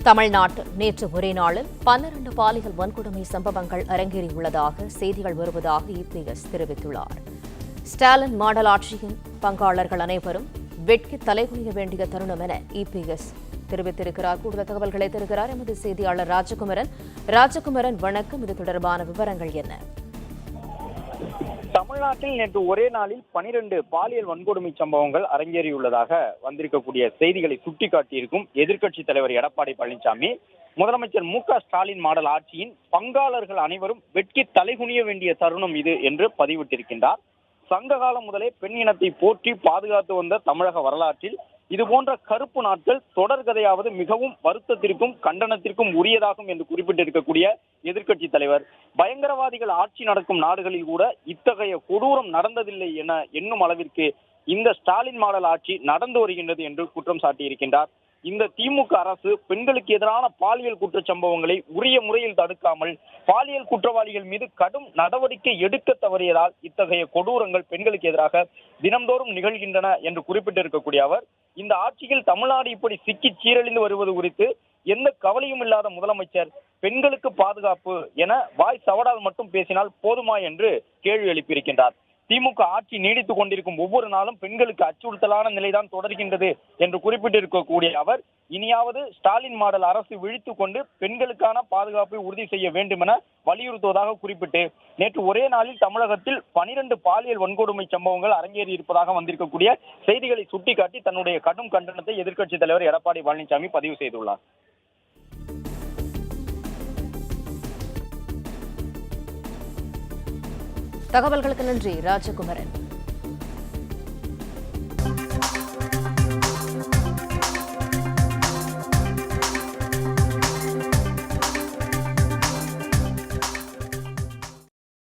தமிழ்நாட்டில் நேற்று ஒரே நாளில் 12 பாலியல் வன்கொடுமை சம்பவங்கள் அரங்கேறியுள்ளதாக செய்திகள் வருவதாக இபிஎஸ் தெரிவித்துள்ளார். ஸ்டாலின் மாடல் ஆட்சியின் பங்காளர்கள் அனைவரும் வெட்கி தலைகுனிய வேண்டிய தருணம் என இபிஎஸ் தெரிவித்திருக்கிறார். கூடுதல் தகவல்களை தருகிறார் எமது செய்தியாளர் ராஜகுமரன். வணக்கம். இது தொடர்பான விவரங்கள் என்ன? தமிழ்நாட்டில் நேற்று ஒரே நாளில் 12 பாலியல் வன்கொடுமை சம்பவங்கள் அரங்கேறியுள்ளதாக வந்திருக்கக்கூடிய செய்திகளை சுட்டிக்காட்டியிருக்கும் எதிர்க்கட்சித் தலைவர் எடப்பாடி பழனிசாமி, முதலமைச்சர் மு.க.ஸ்டாலின் மாடல் ஆட்சியின் பங்காளர்கள் அனைவரும் வெட்கி தலைகுனிய வேண்டிய தருணம் இது என்று பதிவிட்டிருக்கின்றார். சங்க காலம் முதலே பெண் இனத்தை போற்றி பாதுகாத்து வந்த தமிழக வரலாற்றில் இதுபோன்ற கருப்பு நாட்கள் தொடர்கதையாவது மிகவும் வருத்தத்திற்கும் கண்டனத்திற்கும் உரியதாகும் என்று குறிப்பிட்டிருக்கக்கூடிய எதிர்க்கட்சி தலைவர், பயங்கரவாதிகள் ஆட்சி நடக்கும் நாடுகளில் கூட இத்தகைய கொடூரம் நடந்ததில்லை என எண்ணும் அளவிற்கு இந்த ஸ்டாலின் மாடல் ஆட்சி நடந்து வருகின்றது என்று குற்றம் சாட்டியிருக்கின்றார். இந்த திமுக அரசு பெண்களுக்கு எதிரான பாலியல் குற்ற சம்பவங்களை உரிய முறையில் தடுக்காமல் பாலியல் குற்றவாளிகள் மீது கடும் நடவடிக்கை எடுக்க தவறியதால் இத்தகைய கொடூரங்கள் பெண்களுக்கு எதிராக தினம்தோறும் நிகழ்கின்றன என்று குறிப்பிட்டிருக்கக்கூடிய அவர், இந்த ஆட்சியில் தமிழ்நாடு இப்படி சிக்கி சீரழிந்து வருவது குறித்து எந்த கவலையும் இல்லாத முதலமைச்சர் பெண்களுக்கு பாதுகாப்பு என வாய் சவடால் மட்டும் பேசினால் போதுமா என்று கேள்வி எழுப்பியிருக்கின்றார். திமுக ஆட்சி நீடித்துக் கொண்டிருக்கும் ஒவ்வொரு நாளும் பெண்களுக்கு அச்சுறுத்தலான நிலைதான் தொடர்கின்றது என்று குறிப்பிட்டிருக்கக்கூடிய அவர், இனியாவது ஸ்டாலின் மாடல் அரசு விழித்துக் கொண்டு பெண்களுக்கான பாதுகாப்பை உறுதி செய்ய வேண்டும் என வலியுறுத்துவதாக குறிப்பிட்டு, நேற்று ஒரே நாளில் தமிழகத்தில் 12 பாலியல் வன்கொடுமை சம்பவங்கள் அரங்கேறி இருப்பதாக வந்திருக்கக்கூடிய செய்திகளை சுட்டிக்காட்டி தன்னுடைய கடும் கண்டனத்தை எதிர்க்கட்சித் தலைவர் எடப்பாடி பழனிசாமி பதிவு செய்துள்ளார். தகவல்களுக்கு நன்றி ராஜகுமரன்.